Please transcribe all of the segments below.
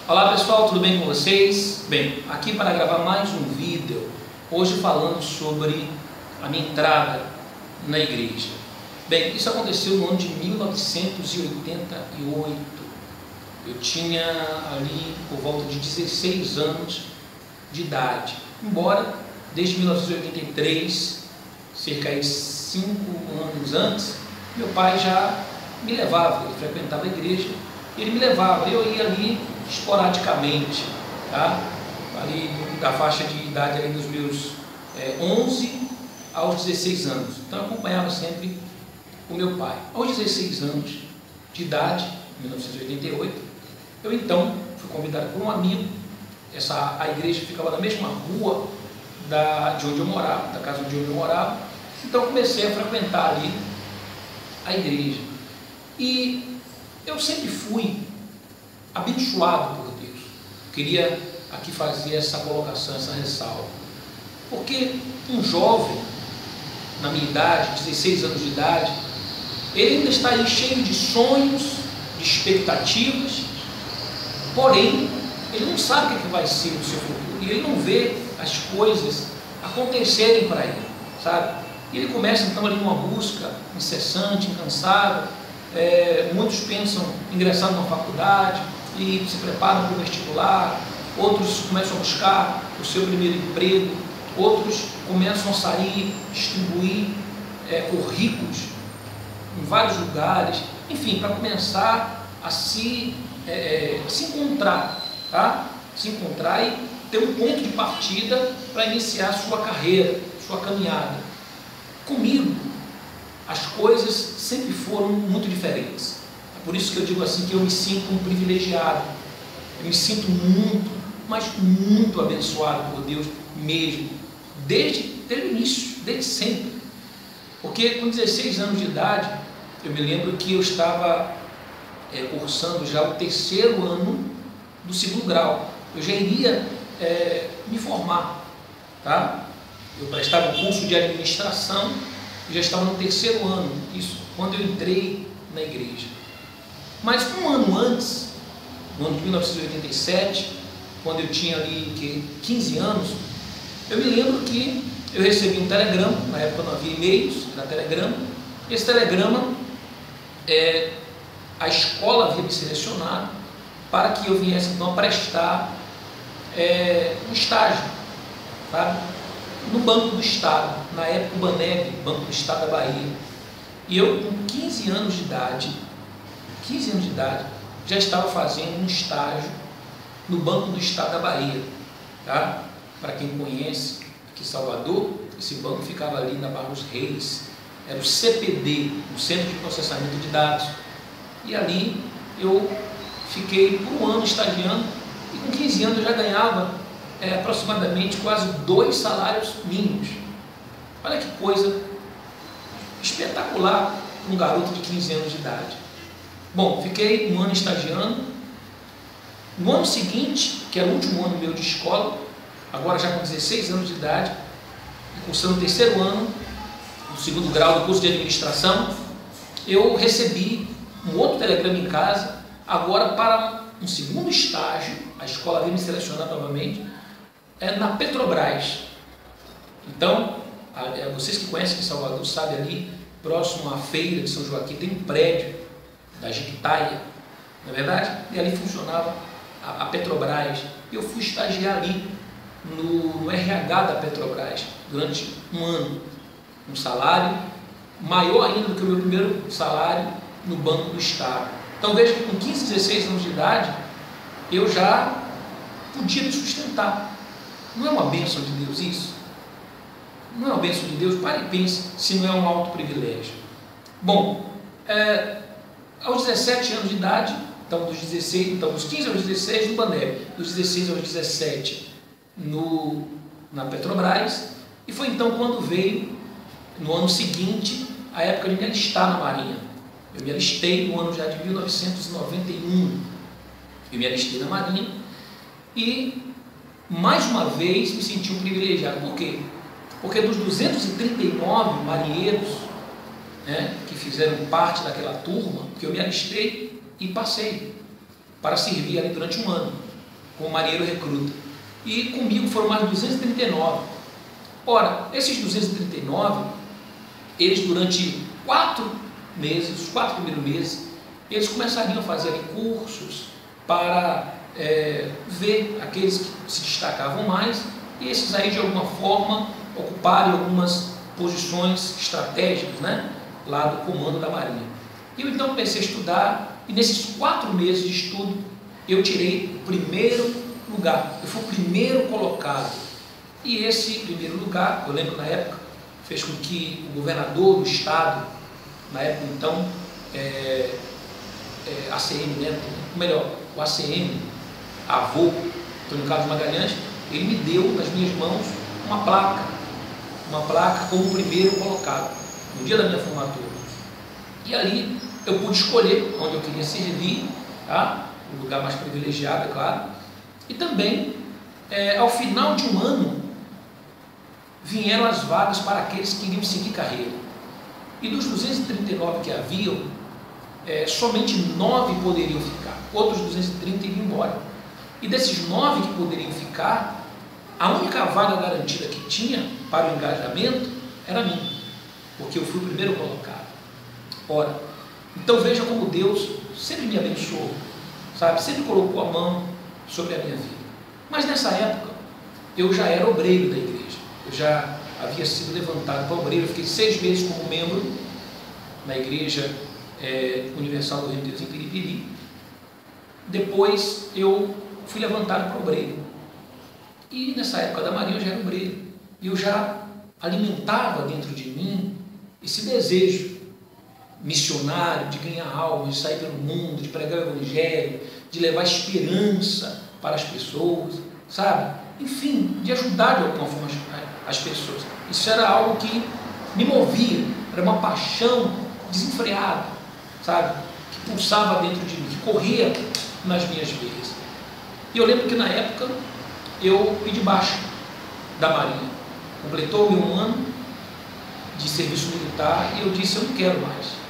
Olá pessoal, tudo bem com vocês? Bem, aqui para gravar mais um vídeo, hoje falando sobre a minha entrada na igreja. Bem, isso aconteceu no ano de 1988. Eu tinha ali por volta de 16 anos de idade. Embora desde 1983, cerca de 5 anos antes, meu pai já me levava, ele frequentava a igreja, ele me levava, eu ia ali esporadicamente, tá? Ali da faixa de idade ali dos meus 11 aos 16 anos. Então eu acompanhava sempre o meu pai. Aos 16 anos de idade, em 1988, eu então fui convidado por um amigo. A igreja ficava na mesma rua de onde eu morava, da casa onde eu morava. Então eu comecei a frequentar ali a igreja. E eu sempre fui abençoado por Deus. Queria aqui fazer essa colocação, essa ressalva. Porque um jovem, na minha idade, 16 anos de idade, ele ainda está aí cheio de sonhos, de expectativas, porém, ele não sabe o que vai ser o seu futuro, e ele não vê as coisas acontecerem para ele, sabe? E ele começa então ali numa busca incessante, incansável. Muitos pensam em ingressar numa faculdade e se preparam para o vestibular, outros começam a buscar o seu primeiro emprego, outros começam a sair, distribuir currículos em vários lugares, enfim, para começar a se encontrar, tá? Se encontrar e ter um ponto de partida para iniciar a sua carreira, sua caminhada. Comigo, as coisas sempre foram muito diferentes. É por isso que eu digo assim, que eu me sinto um privilegiado. Eu me sinto muito, mas muito abençoado por Deus mesmo, desde o início, desde sempre. Porque com 16 anos de idade, eu me lembro que eu estava cursando já o terceiro ano do segundo grau. Eu já iria me formar, tá? Eu prestava o curso de administração e já estava no terceiro ano, isso quando eu entrei na igreja. Mas um ano antes, no ano de 1987, quando eu tinha ali 15 anos, eu me lembro que eu recebi um telegrama. Na época não havia e-mails, era telegrama. Esse telegrama, a escola havia me selecionado para que eu viesse então a prestar um estágio, sabe? No Banco do Estado, na época o Baneb, Banco do Estado da Bahia. E eu, com 15 anos de idade, já estava fazendo um estágio no Banco do Estado da Bahia, tá? Para quem conhece, aqui em Salvador, esse banco ficava ali na Barra dos Reis, era o CPD, o Centro de Processamento de Dados. E ali eu fiquei por um ano estagiando, e com 15 anos eu já ganhava aproximadamente quase 2 salários mínimos. Olha que coisa espetacular para um garoto de 15 anos de idade. Bom, fiquei um ano estagiando. No ano seguinte, que era o último ano meu de escola, agora já com 16 anos de idade, cursando o terceiro ano do segundo grau do curso de administração, eu recebi um outro telegrama em casa, agora para um segundo estágio. A escola veio me selecionar novamente, na Petrobras. Então, vocês que conhecem aqui em Salvador sabem, ali próximo à feira de São Joaquim tem um prédio da Jequitaia, não é verdade? E ali funcionava a Petrobras. E eu fui estagiar ali no RH da Petrobras durante um ano, um salário maior ainda do que o meu primeiro salário no Banco do Estado. Então veja que com 15, 16 anos de idade eu já podia me sustentar. Não é uma bênção de Deus isso? Não é uma bênção de Deus? Pare e pense se não é um alto privilégio. Bom, aos 17 anos de idade, então dos 15 aos 16 no Baneb, dos 16 aos 17 na Petrobras, e foi então quando veio, no ano seguinte, a época de me alistar na Marinha. Eu me alistei no ano já de 1991. Eu me alistei na Marinha e, mais uma vez, me senti um privilegiado. Por quê? Porque dos 239 marinheiros que fizeram parte daquela turma, que eu me alistei e passei para servir ali durante um ano. como marinheiro recruta. E comigo foram mais 239. Ora, esses 239, eles durante 4 meses, os 4 primeiros meses, eles começariam a fazer cursos para ver aqueles que se destacavam mais, e esses aí de alguma forma ocuparem algumas posições estratégicas, né, lá do comando da Marinha. E eu então comecei a estudar, e nesses 4 meses de estudo eu tirei o primeiro lugar, eu fui o primeiro colocado. E esse primeiro lugar, eu lembro na época, fez com que o governador do estado, na época então, ACM, né, melhor, o ACM, avô, Antônio Carlos Magalhães, ele me deu nas minhas mãos uma placa como primeiro colocado, no dia da minha formatura. E ali eu pude escolher onde eu queria servir, tá? O lugar mais privilegiado, é claro. E também, ao final de um ano, vieram as vagas para aqueles que queriam seguir carreira. E dos 239 que haviam, somente 9 poderiam ficar, outros 230 iriam embora. E desses 9 que poderiam ficar, a única vaga garantida que tinha para o engajamento era minha, porque eu fui o primeiro colocado. Ora, então veja como Deus sempre me abençoou, sabe? Sempre colocou a mão sobre a minha vida. Mas nessa época, eu já era obreiro da igreja, eu já havia sido levantado para obreiro, eu fiquei 6 meses como membro na igreja Universal do Reino de Deus em Piripiri. Depois eu fui levantado para obreiro, e nessa época da Marinha eu já era obreiro, e eu já alimentava dentro de mim esse desejo missionário, de ganhar almas, de sair pelo mundo, de pregar o evangelho, de levar esperança para as pessoas, sabe? Enfim, de ajudar de alguma forma as pessoas. Isso era algo que me movia, era uma paixão desenfreada, sabe? Que pulsava dentro de mim, que corria nas minhas veias. E eu lembro que na época eu pedi baixa da Marinha. Completou-me um ano de serviço militar e eu disse: eu não quero mais.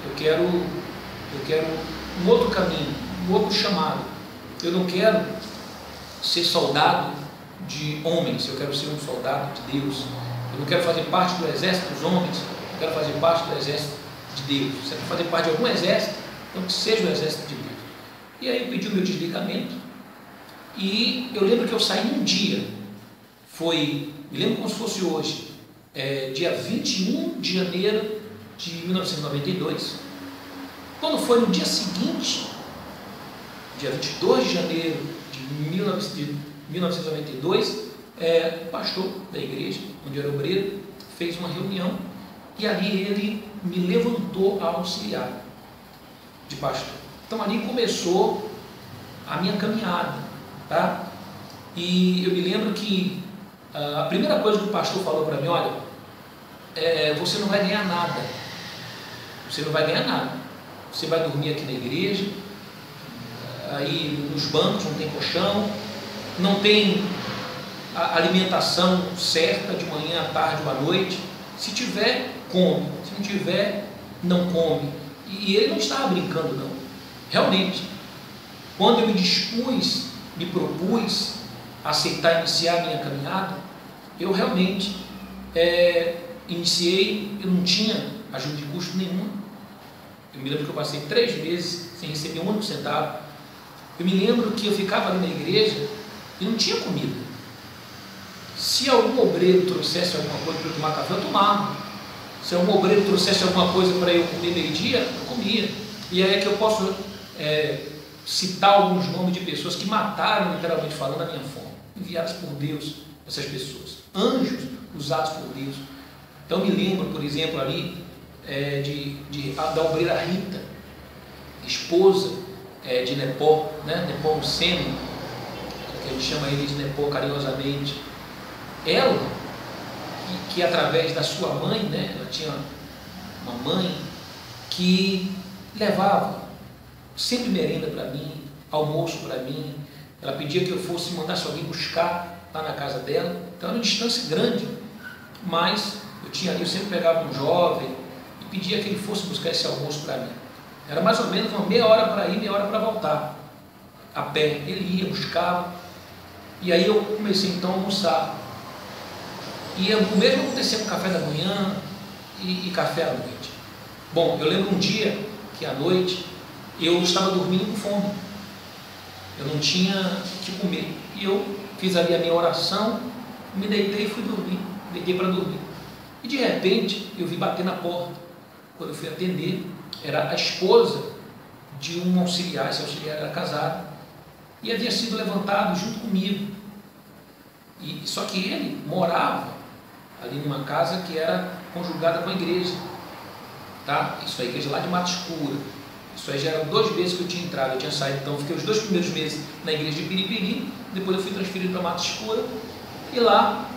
Eu quero um outro caminho, um outro chamado. Eu não quero ser soldado de homens, eu quero ser um soldado de Deus. Eu não quero fazer parte do exército dos homens, eu quero fazer parte do exército de Deus. Se eu quero fazer parte de algum exército, então que seja o exército de Deus. E aí eu pedi o meu desligamento, e eu lembro que eu saí num dia, me lembro como se fosse hoje, dia 21 de janeiro de 1992. Quando foi no dia seguinte, dia 22 de janeiro de 1992, o pastor da igreja, onde eu era obreiro, fez uma reunião, e ali ele me levantou a auxiliar de pastor. Então ali começou a minha caminhada, tá? E eu me lembro que a primeira coisa que o pastor falou para mim: olha, você não vai ganhar nada, você não vai ganhar nada, você vai dormir aqui na igreja, aí nos bancos não tem colchão, não tem a alimentação certa de manhã, à tarde ou à noite. Se tiver, come, se não tiver, não come. E ele não estava brincando, não. Realmente, quando eu me propus a aceitar iniciar a minha caminhada, eu realmente iniciei. Eu não tinha ajuda de custo nenhuma. Eu me lembro que eu passei 3 meses sem receber um único centavo. Eu me lembro que eu ficava ali na igreja e não tinha comida. Se algum obreiro trouxesse alguma coisa para eu tomar café, eu tomava. Se algum obreiro trouxesse alguma coisa para eu comer meio-dia, eu comia. E aí é que eu posso citar alguns nomes de pessoas que mataram, literalmente falando, a minha fome, enviadas por Deus, essas pessoas, anjos usados por Deus. Então me lembro, por exemplo, ali da obreira Rita, esposa de Nepó, né? Nepó Luceno, que a gente chama ele de Nepó carinhosamente. Ela, que através da sua mãe, né? Ela tinha uma mãe que levava sempre merenda para mim, almoço para mim. Ela pedia que eu mandasse alguém buscar lá na casa dela. Então era uma distância grande, mas eu sempre pegava um jovem e pedia que ele fosse buscar esse almoço para mim. Era mais ou menos uma meia hora para ir, meia hora para voltar, a pé. Ele ia, buscava, E aí eu comecei então a almoçar. E o mesmo aconteceu com café da manhã e café à noite. Bom, eu lembro um dia que à noite eu estava dormindo com fome. Eu não tinha o que comer. E eu fiz ali a minha oração, me deitei e fui dormir. Deitei para dormir. E de repente eu vi bater na porta. Quando eu fui atender, era a esposa de um auxiliar. Esse auxiliar era casado e havia sido levantado junto comigo. Só que ele morava ali numa casa que era conjugada com a igreja, tá? Isso é a igreja lá de Mata Escura. Isso aí já eram 2 meses que eu tinha entrado, eu tinha saído, então fiquei os 2 primeiros meses na igreja de Piripiri, depois eu fui transferido para Mata Escura, e lá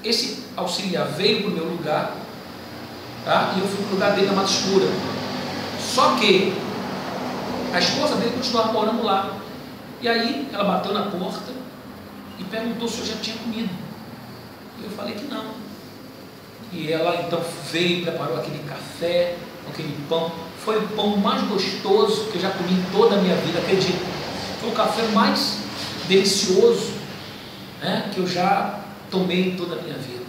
esse auxiliar veio para o meu lugar, tá? E eu fui para o lugar dele na Mata Escura. Só que a esposa dele continuava morando lá. E aí ela bateu na porta e perguntou se eu já tinha comido. Eu falei que não. E ela então veio e preparou aquele café, aquele pão. Foi o pão mais gostoso que eu já comi em toda a minha vida, acredito. Foi o café mais delicioso, né, que eu já tomei em toda a minha vida.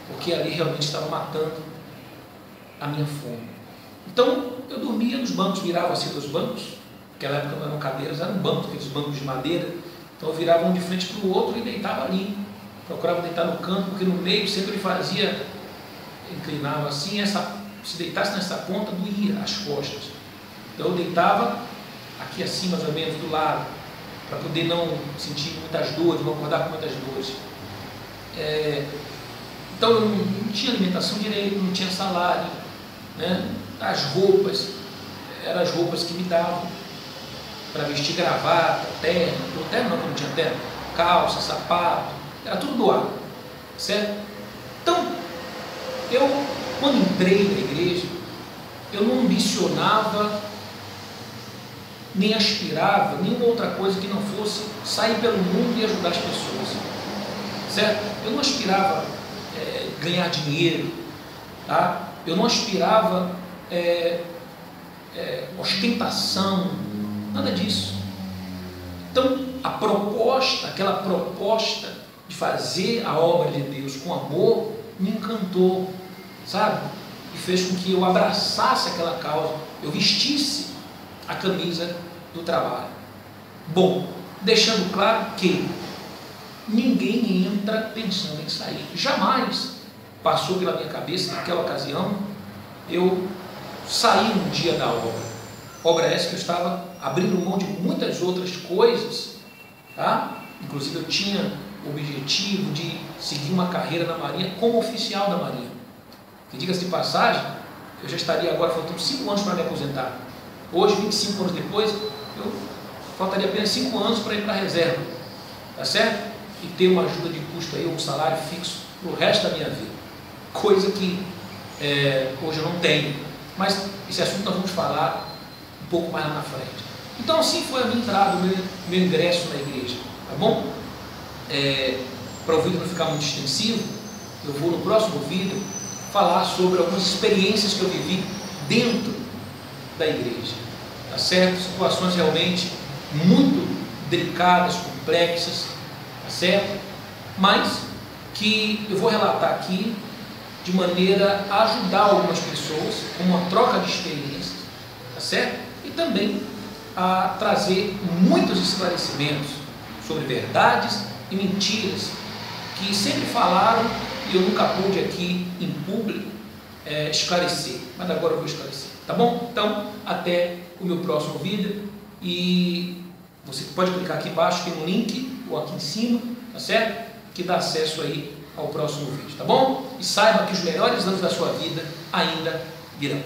Porque ali realmente estava matando a minha fome. Então eu dormia nos bancos, virava assim dos bancos. Naquela época não eram cadeiras, eram bancos, aqueles bancos de madeira. Então eu virava um de frente para o outro e deitava ali. Procurava deitar no canto, porque no meio sempre ele fazia, inclinava assim, se deitasse nessa ponta, doía as costas. Então eu deitava aqui assim, mais ou menos, do lado, para poder não sentir muitas dores, não acordar com muitas dores. Então eu não tinha alimentação direito, não tinha salário, né? As roupas, eram as roupas que me davam para vestir gravata, terno não tinha terno, calça, sapato, era tudo doado, certo? Então, eu, quando entrei na igreja, eu não ambicionava, nem aspirava, nenhuma outra coisa que não fosse sair pelo mundo e ajudar as pessoas, certo? Eu não aspirava ganhar dinheiro, tá? Eu não aspirava ostentação, nada disso. Então, aquela proposta de fazer a obra de Deus com amor, me encantou, sabe? E fez com que eu abraçasse aquela causa, eu vestisse a camisa do trabalho. Bom, deixando claro que ninguém entra pensando em sair. Jamais passou pela minha cabeça, naquela ocasião, eu saí um dia da obra. Obra essa que eu estava abrindo mão de muitas outras coisas, tá? Inclusive eu tinha o objetivo de seguir uma carreira na Marinha como oficial da Marinha. Que, diga-se de passagem, eu já estaria agora faltando 5 anos para me aposentar. Hoje, 25 anos depois, eu faltaria apenas 5 anos para ir para a reserva, tá certo? E ter uma ajuda de custo aí, um salário fixo para o resto da minha vida. Coisa que hoje eu não tenho. Mas esse assunto nós vamos falar um pouco mais lá na frente. Então assim foi a minha entrada, o meu ingresso na igreja, tá bom? Para o vídeo não ficar muito extensivo, eu vou no próximo vídeo falar sobre algumas experiências que eu vivi dentro da igreja, tá certo? Situações realmente muito delicadas, complexas, tá certo? Mas que eu vou relatar aqui de maneira a ajudar algumas pessoas, com uma troca de experiências, tá certo? E também a trazer muitos esclarecimentos sobre verdades e mentiras que sempre falaram e eu nunca pude aqui em público esclarecer, mas agora eu vou esclarecer, tá bom? Então, até o meu próximo vídeo, e você pode clicar aqui embaixo, tem um link, ou aqui em cima, tá certo? Que dá acesso aí ao próximo vídeo, tá bom? E saiba que os melhores anos da sua vida ainda virão.